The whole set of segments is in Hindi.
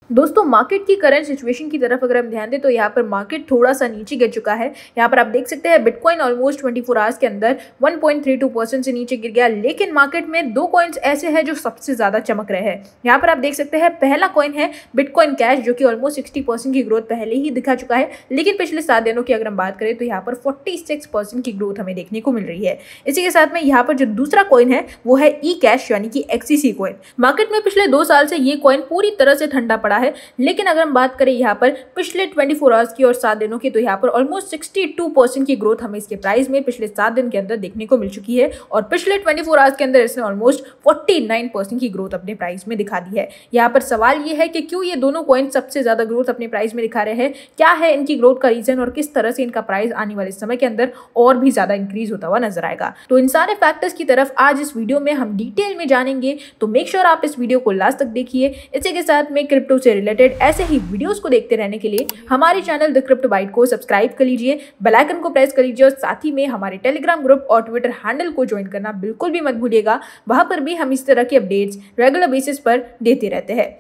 दोस्तों मार्केट की करंट सिचुएशन की तरफ अगर हम ध्यान दें तो यहाँ पर मार्केट थोड़ा सा नीचे गिर चुका है। यहाँ पर आप देख सकते हैं बिटकॉइन ऑलमोस्ट 24 आवर्स के अंदर 1.32% से नीचे गिर गया, लेकिन मार्केट में दो कॉइन्स ऐसे हैं जो सबसे ज्यादा चमक रहे हैं। यहाँ पर आप देख सकते हैं पहला कॉइन है बिटकॉइन कैश, जो कि ऑलमोस्ट 60% की ग्रोथ पहले ही दिखा चुका है, लेकिन पिछले 7 दिनों की अगर हम बात करें तो यहाँ पर 46% की ग्रोथ हमें देखने को मिल रही है। इसी के साथ में यहाँ पर जो दूसरा कॉइन है वो है ई कैश यानी कि XCC कॉइन। मार्केट में पिछले 2 साल से ये कॉइन पूरी तरह से ठंडा पड़ा है, लेकिन अगर हम बात करें यहाँ पर पिछले 24 आवर्स की और 7 दिनों की तो यहाँ पर ऑलमोस्ट 62% की ग्रोथ हमें इसके प्राइस में पिछले 7 दिन के अंदर देखने को मिल चुकी है और पिछले 24 आवर्स के अंदर इसने ऑलमोस्ट 49% की ग्रोथ अपने प्राइस में दिखा दी है। यहाँ पर सवाल ये है कि क्यों ये दोनों कॉइन सबसे ज्यादा ग्रोथ अपने प्राइस में दिखा रहे हैं, क्या है इनकी ग्रोथ का रीजन और किस तरह से इनका प्राइस आने वाले समय के अंदर और भी ज्यादा इंक्रीज होता हुआ नजर आएगा। तो इन सारे फैक्टर्स की तरफ आज इस वीडियो में हम डिटेल में जानेंगे, तो मेक श्योर आप इस वीडियो को लास्ट तक देखिए। इसी के साथ में क्रिप्टो से रिलेटेड ऐसे ही वीडियोस को देखते रहने के लिए हमारे चैनल द क्रिप्टो बाइट को सब्सक्राइब कर लीजिए, बेल आइकन को प्रेस कर लीजिए और साथ ही में हमारे टेलीग्राम ग्रुप और ट्विटर हैंडल को ज्वाइन करना बिल्कुल भी मत भूलिएगा। वहां पर भी हम इस तरह के अपडेट्स रेगुलर बेसिस पर देते रहते हैं।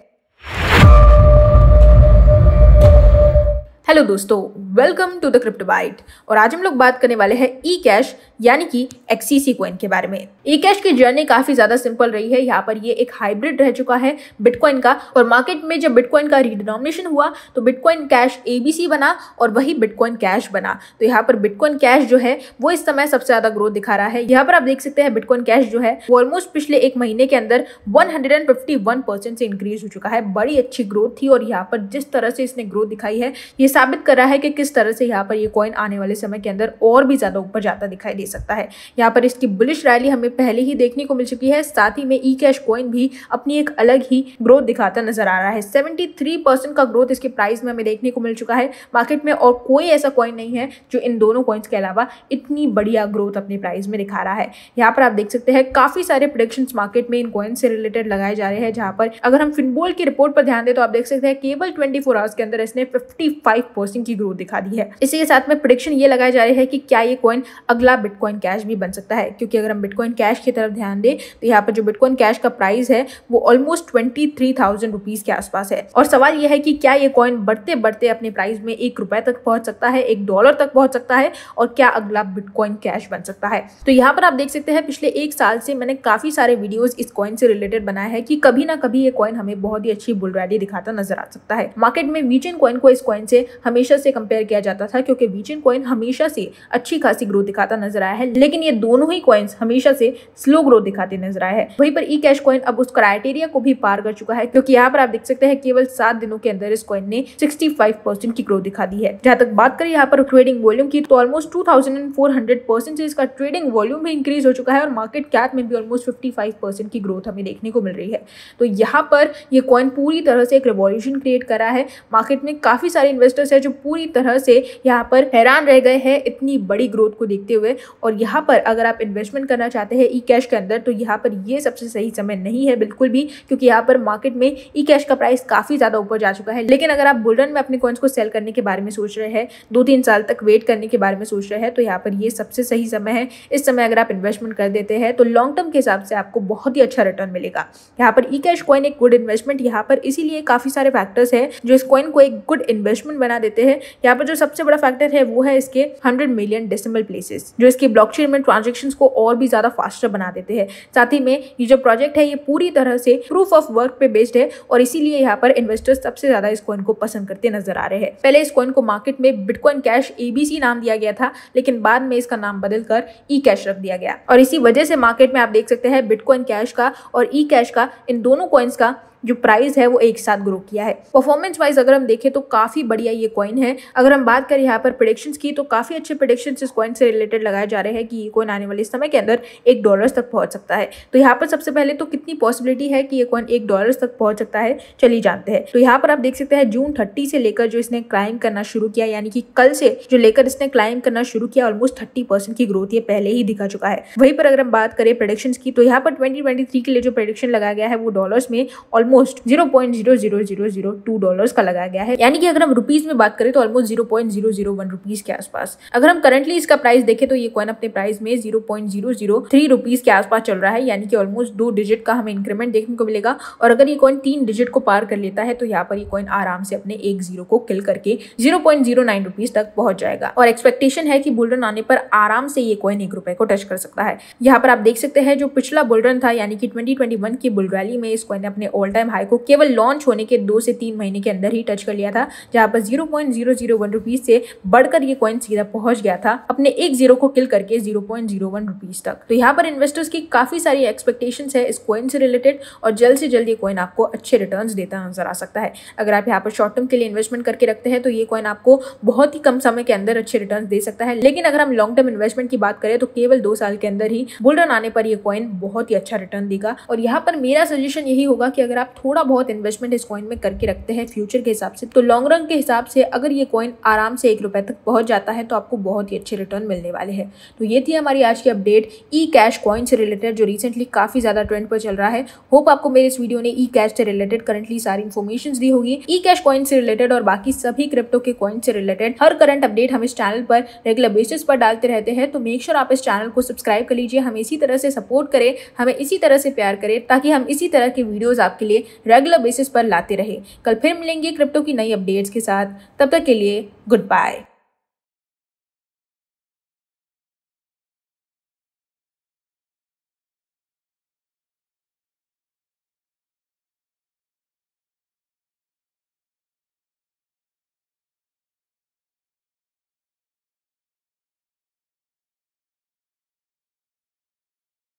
हेलो दोस्तों, welcome to the crypto byte. और आज हम लोग बात करने वाले हैं ई कैश यानी कि XCC कॉइन के बारे में। ई कैश की जर्नी काफी ज्यादा सिंपल रही है। यहाँ पर ये एक हाइब्रिड रह चुका है बिटकॉइन का, और मार्केट में जब बिटकॉइन का रीडिनोमिनेशन हुआ तो बिटकॉइन कैश ABC बना और वही बिटकॉइन कैश बना। तो यहाँ पर बिटकॉइन कैश जो है वो इस समय सबसे ज्यादा ग्रोथ दिखा रहा है। यहाँ पर आप देख सकते हैं बिटकॉइन कैश जो है वो ऑलमोस्ट पिछले 1 महीने के अंदर 151% से इंक्रीज हो चुका है। बड़ी अच्छी ग्रोथ थी और यहाँ पर जिस तरह से इसने ग्रोथ दिखाई है ये साबित कर रहा है कि किस तरह से यहाँ पर ये कॉइन आने वाले समय के अंदर और भी ज्यादा ऊपर जाता दिखाई दे सकता है। यहाँ पर इसकी बुलिश रैली हमें पहले ही देखने को मिल चुकी है। साथ ही में ई कैश कॉइन भी अपनी एक अलग ही ग्रोथ दिखाता नजर आ रहा है। 73% का ग्रोथ इसके प्राइस में हमें देखने को मिल चुका है मार्केट में, और कोई ऐसा कॉइन नहीं है जो इन दोनों कॉइन्स के अलावा इतनी बढ़िया ग्रोथ अपने प्राइस में दिखा रहा है। यहाँ पर आप देख सकते हैं काफी सारे प्रेडिक्शंस मार्केट में इन कॉइन से रिलेटेड लगाए जा रहे हैं, जहां पर अगर हम फिनबोल की रिपोर्ट पर ध्यान दें तो आप देख सकते हैं केवल 24 आवर्स के अंदर इसने 55% की ग्रोथ दिखा दी है। इसी के साथ में प्रेडिक्शन ये लगाए जा रहे हैं कि क्या ये कॉइन अगला बिटकॉइन कैश भी बन सकता है, क्योंकि अगर हम बिटकॉइन कैश की तरफ ध्यान दें तो यहाँ पर जो बिटकॉइन कैश का प्राइस है वो ऑलमोस्ट 23,000 रुपीज के आसपास है। और सवाल यह है कि क्या ये कॉइन बढ़ते बढ़ते अपने प्राइस में $1 तक पहुंच सकता है, $1 तक पहुंच सकता है, और क्या अगला बिटकॉइन कैश बन सकता है। तो यहाँ पर आप देख सकते हैं पिछले 1 साल से मैंने काफी सारे वीडियोस इस कॉइन से रिलेटेड बनाया है कि कभी ना कभी ये कॉइन हमें बहुत ही अच्छी बुल रैली दिखाता नजर आ सकता है। मार्केट में वीचेन कॉइन को इस कॉइन से हमेशा से कंपेयर किया जाता था, क्योंकि वीचेन कॉइन हमेशा से अच्छी खासी ग्रोथ दिखाता नजर आया है, लेकिन ये दोनों ही कॉइन्स हमेशा से स्लो ग्रोथ दिखाते नजर आए हैं। वहीं पर ई कैश कॉइन अब उस क्राइटेरिया को भी पार कर चुका है, क्योंकि यहाँ पर आप देख सकते हैं केवल 7 दिनों के अंदर इस कॉइन ने 65% की ग्रोथ दिखा दी है। जहां तक बात करें यहाँ पर ट्रेडिंग वॉल्यूम की तो ऑलमोस्ट 2400% से इसका ट्रेडिंग वॉल्यूम भी इंक्रीज हो चुका है और मार्केट कैप में भी ऑलमोस्ट 55% की ग्रोथ हमें देखने को मिल रही है। तो यहाँ पर ये कॉइन पूरी तरह से एक रिवॉल्यूशन क्रिएट कर रहा है। मार्केट में काफी सारे इन्वेस्टर्स है जो पूरी तरह से यहाँ पर हैरान रह गए हैं इतनी बड़ी ग्रोथ को देखते हुए। और यहाँ पर अगर आप इन्वेस्टमेंट करना चाहते हैं ई कैश के अंदर तो यहाँ पर ये सबसे सही समय नहीं है बिल्कुल भी, क्योंकि यहाँ पर मार्केट में ई कैश का प्राइस काफी ज्यादा ऊपर जा चुका है। लेकिन अगर आप बुल रन में अपने कॉइन्स को सेल करने के बारे में सोच रहे हैं, 2-3 साल तक वेट करने के बारे में सोच रहे हैं, तो यहाँ पर ये सबसे सही समय है। इस समय अगर आप इन्वेस्टमेंट कर देते हैं तो लॉन्ग टर्म के हिसाब से आपको बहुत ही अच्छा रिटर्न मिलेगा। यहाँ पर ई कैश कॉइन एक गुड इन्वेस्टमेंट यहाँ पर इसीलिए काफी सारे फैक्टर्स है जो इस कॉइन को एक गुड इन्वेस्टमेंट बना देते हैं। यहाँ पर जो सबसे बड़ा फैक्टर है वो है इसके 100 मिलियन डेसिमल प्लेसेस, जो इसकी ब्लॉकचेन में ट्रांजैक्शंस को और भी ज्यादा फास्टर बना देते हैं। साथ ही में ये जो प्रोजेक्ट है ये पूरी तरह से प्रूफ ऑफ वर्क पे बेस्ड है और इसीलिए यहाँ पर इन्वेस्टर्स सबसे ज्यादा इस कॉइन को पसंद करते नजर आ रहे हैं। पहले इस कॉइन को मार्केट में बिटकॉइन कैश ABC नाम दिया गया था, लेकिन बाद में इसका नाम बदलकर ई कैश रख दिया गया। और इसी वजह से मार्केट में आप देख सकते हैं बिटकॉइन कैश का और ई कैश का, इन दोनों कॉइन्स का जो प्राइस है वो एक साथ ग्रो किया है। परफॉर्मेंस वाइज अगर हम देखें तो काफी बढ़िया ये कॉइन है। अगर हम बात करें यहाँ पर प्रेडिक्शंस की तो काफी अच्छे प्रेडिक्शंस इस कॉइन से रिलेटेड लगाए जा रहे हैं कि ये कॉइन आने वाले समय के अंदर $1 तक पहुंच सकता है। तो यहाँ पर सबसे पहले तो कितनी पॉसिबिलिटी है कि ये कॉइन $1 तक पहुंच सकता है, चलिए जानते हैं। तो यहाँ पर आप देख सकते हैं जून 30 से लेकर जो इसने क्लाइम करना शुरू किया, यानी कि कल से जो लेकर इसने क्लाइम करना शुरू किया, ऑलमोस्ट 30% की ग्रोथ ये पहले ही दिखा चुका है। वहीं पर अगर हम बात करें प्रेडिक्शंस की तो यहाँ पर 2023 के लिए जो प्रेडिक्शन लगाया गया है वो डॉलर्स में ऑलमोस्ट ऑलमोस्ट $0.00002 का लगाया गया है, यानी कि अगर हम रुपीज में बात करें तो ऑलमोस्ट 0.001 रुपीज के आसपास। अगर हम करंटली इसका प्राइस देखें तो ये कॉइन अपने प्राइस में 0.003 रुपीज के आसपास चल रहा है, यानी कि ऑलमोस्ट 2 डिजिट का हमें इंक्रीमेंट देखने को मिलेगा। और अगर ये कॉइन 3 डिजिट को पार कर लेता है तो यहाँ पर ये कॉइन आराम से अपने एक जीरो को किल करके 0.09 रुपीज तक पहुंच जाएगा। और एक्सपेक्टेशन है कि बुल रन आने पर आराम से ये कॉइन 1 रुपए को टच कर सकता है। यहाँ पर आप देख सकते हैं जो पिछला बुल रन था, यानी कि 2021 की बुल रैली में इस कॉइन ने अपने ऑल टाइम हाई को केवल लॉन्च होने के 2 से 3 महीने के अंदर ही टच कर लिया था, जहां पर 0.001 रुपीज से बढ़कर ये कॉइन सीधा पहुंच गया था अपने एक जीरो को किल करके 0.01 रुपीज तक। तो यहाँ पर इन्वेस्टर्स की काफी सारी एक्सपेक्टेशंस है इस कॉइन से रिलेटेड, और जल्द से जल्द ये कॉइन आपको अच्छे रिटर्न्स देता नजर आ सकता है। अगर आप यहाँ पर शॉर्ट टर्म के लिए इन्वेस्टमेंट करके रखते हैं तो ये कॉइन आपको बहुत ही कम समय के अंदर अच्छे रिटर्न्स दे सकता है, लेकिन अगर हम लॉन्ग टर्म इन्वेस्टमेंट की बात करें तो केवल 2 साल के अंदर ही बुल रन आने पर ये कॉइन बहुत ही अच्छा रिटर्न देगा। और यहाँ पर मेरा सजेशन यही होगा कि अगर आप थोड़ा बहुत इन्वेस्टमेंट इस कॉइन में करके रखते हैं फ्यूचर के हिसाब से, तो लॉन्ग रन के हिसाब से अगर ये कॉइन आराम से 1 रुपए तक पहुंच जाता है तो आपको बहुत ही अच्छे रिटर्न मिलने वाले हैं। तो ये थी हमारी आज की अपडेट ई कैश कॉइन से रिलेटेड, जो रिसेंटली काफी ज्यादा ट्रेंड पर चल रहा है। होप आपको मेरे इस वीडियो ने ई कैश से रिलेटेड करंटली सारी इन्फॉर्मेशन दी होगी। ई कैश कॉइन से रिलेटेड और बाकी सभी क्रिप्टो के कॉइन से रिलेटेड हर करंट अपडेट हम इस चैनल पर रेगुलर बेसिस पर डालते रहते हैं, तो मेक श्योर आप इस चैनल को सब्सक्राइब कर लीजिए, हमें इसी तरह से सपोर्ट करें, हमें इसी तरह से प्यार करें, ताकि हम इसी तरह के वीडियोस आपके लिए रेगुलर बेसिस पर लाते रहे। कल फिर मिलेंगे क्रिप्टो की नई अपडेट्स के साथ, तब तक के लिए गुड बाय।